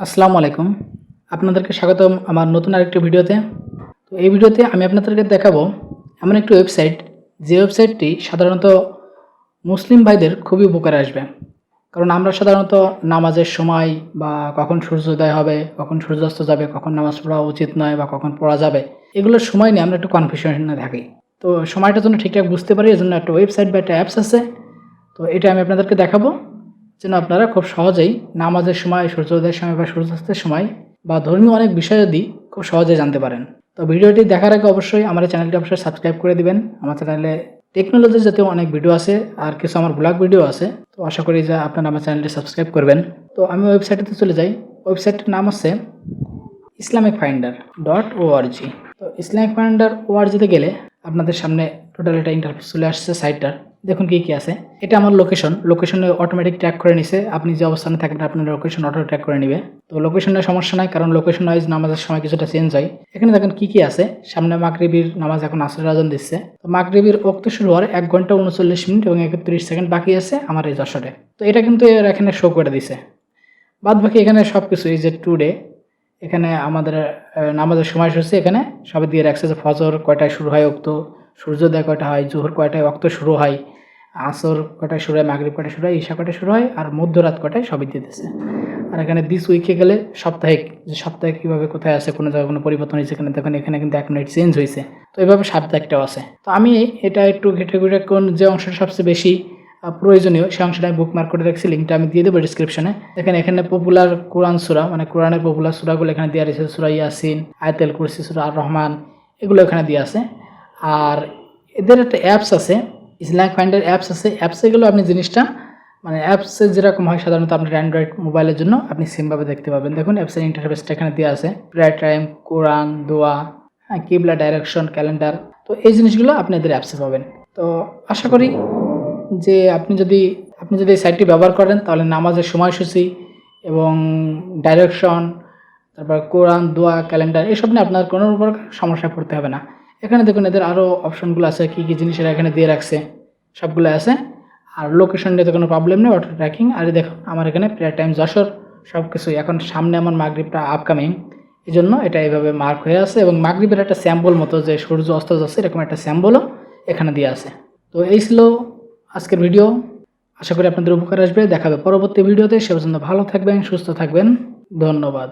আসসালামু আলাইকুম। আপনাদেরকে স্বাগতম আমার নতুন আরেকটি ভিডিওতে। তো এই ভিডিওতে আমি আপনাদেরকে দেখাবো এমন একটি ওয়েবসাইট, যে ওয়েবসাইটটি সাধারণত মুসলিম ভাইদের খুবই উপকারে আসবে। কারণ আমরা সাধারণত নামাজের সময় বা কখন সূর্যোদয় হবে, কখন সূর্যাস্ত যাবে, কখন নামাজ পড়া উচিত নয় বা কখন পড়া যাবে, এগুলোর সময় নিয়ে আমরা একটু কনফিউশনে থাকি। তো সময়টার জন্য ঠিকঠাক বুঝতে পারি, এজন্য একটা ওয়েবসাইট বা একটা অ্যাপস আছে। তো এটা আমি আপনাদেরকে দেখাবো যেন আপনারা খুব সহজেই নামাজের সময়, সূর্যোদয়ের সময় বা সূর্যাস্তের সময় বা ধর্মীয় অনেক বিষয়াদি খুব সহজে জানতে পারেন। তো ভিডিওটি দেখার আগে অবশ্যই আমার এই চ্যানেলটি অবশ্যই সাবস্ক্রাইব করে দিবেন। আমার চ্যানেলে টেকনোলজি জাতীয় অনেক ভিডিও আছে, আর কিছু আমার ব্লগ ভিডিও আছে। তো আশা করি যে আপনারা আমার চ্যানেলটি সাবস্ক্রাইব করবেন। তো আমি ওয়েবসাইটটিতে চলে যাই। ওয়েবসাইটটির নাম হচ্ছে islamicfinder.org। তো islamicfinder.org-তে গেলে আপনাদের সামনে টোটাল একটা ইন্টারফেস চলে আসছে সাইটটার। দেখুন কী কী আছে। এটা আমার লোকেশনে অটোমেটিক ট্র্যাক করে নিছে। আপনি যে অবস্থানে থাকবেন আপনার লোকেশন অটো ট্র্যাক করে নেবে। তো লোকেশনের সমস্যা নাই, কারণ লোকেশন ওয়াইজ নামাজের সময় কিছুটা চেঞ্জ হয়। এখানে দেখেন কী কী আছে। সামনে মাগরিবির নামাজ এখন আসরের আজান দিচ্ছে। তো মাগরিবির ওয়াক্ত শুরু হওয়ার 1 ঘন্টা 39 মিনিট এবং 31 সেকেন্ড বাকি আছে আমার এই যশোরে। তো এটা কিন্তু এর এখানে শো করে দিছে। বাদ বাকি এখানে সব কিছু, এই যে টুডে, এখানে আমাদের নামাজের সময়সূচি এখানে সবই দিয়ে রাখছে, যে ফজর কয়টায় শুরু হয় ওক্ত, সূর্যোদয় কয়টা হয়, জোহর কয়টায় ওক্ত শুরু হয়, আসর কয়টায় শুরু হয়, মাগরিব কয়টায় শুরু হয়, ঈশা কয়টায় শুরু হয়, আর মধ্যরাত কয়টায় সবই দিতেছে। আর এখানে দিস উইকে গেলে সাপ্তাহিক, যে সপ্তাহে কীভাবে কোথায় আছে, কোনো জায়গায় কোনো পরিবর্তন হয়েছে এখানে দেখেন, এখানে কিন্তু 1 মিনিট চেঞ্জ হয়েছে। তো এইভাবে সাপ্তাহিকটাও আছে। তো আমি এটা একটু ঘেটে ঘুরে কোন যে অংশটা সবচেয়ে বেশি প্রয়োজনীয় সেই অংশটা আমি বুকমার্ক করে রাখছি, লিঙ্কটা আমি দিয়ে দেবো ডিসক্রিপশনে। দেখেন এখানে পপুলার কোরআন সূরা, মানে কোরআনের পপুলার সূরাগুলো এখানে দেওয়া রয়েছে। সূরা ইয়াসিন, আয়াতুল কুরসি, সূরা আর রহমান, এগুলো এখানে দেওয়া আছে। আর এদের একটা অ্যাপস আছে, ইসলামিক ফাইন্ডার অ্যাপস আছে। অ্যাপসে গেলেও আপনি জিনিসটা, মানে অ্যাপসে যেরকম হয় সাধারণত আপনার অ্যান্ড্রয়েড মোবাইলের জন্য, আপনি সেমভাবে দেখতে পাবেন। দেখুন অ্যাপসের ইন্টারফেসটা এখানে দেওয়া আছে, প্রেয়ার টাইম, কোরআন, দোয়া, কিবলা ডাইরেকশন, ক্যালেন্ডার। তো এই জিনিসগুলো আপনি এদের অ্যাপসে পাবেন। তো আশা করি যে আপনি যদি এই সাইটটি ব্যবহার করেন, তাহলে নামাজের সময়সূচি এবং ডাইরেকশন, তারপর কোরআন, দোয়া, ক্যালেন্ডার, এসব নিয়ে আপনার কোনো প্রকার সমস্যায় পড়তে হবে না। এখানে দেখুন এদের আরও অপশনগুলো আছে, কী কী জিনিস এরা এখানে দিয়ে রাখছে সবগুলো আছে। আর লোকেশন নিয়ে তো কোনো প্রবলেম নেই, অটো ট্র্যাকিং। আর দেখুন আমার এখানে প্রেয়ার টাইম যশোর সব কিছুই। এখন সামনে আমার মাগরিবটা আপকামিং, এই জন্য এটা এইভাবে মার্ক হয়ে আছে, এবং মাগরিবের একটা স্যাম্বল মতো, যে সূর্য অস্ত যাচ্ছে এরকম একটা স্যাম্বলও এখানে দিয়ে আছে। তো এই ছিল আজকের ভিডিও। আশা করি আপনাদের উপকার আসবে। দেখা হবে পরবর্তী ভিডিওতে। সে পর্যন্ত ভালো থাকবেন, সুস্থ থাকবেন। ধন্যবাদ।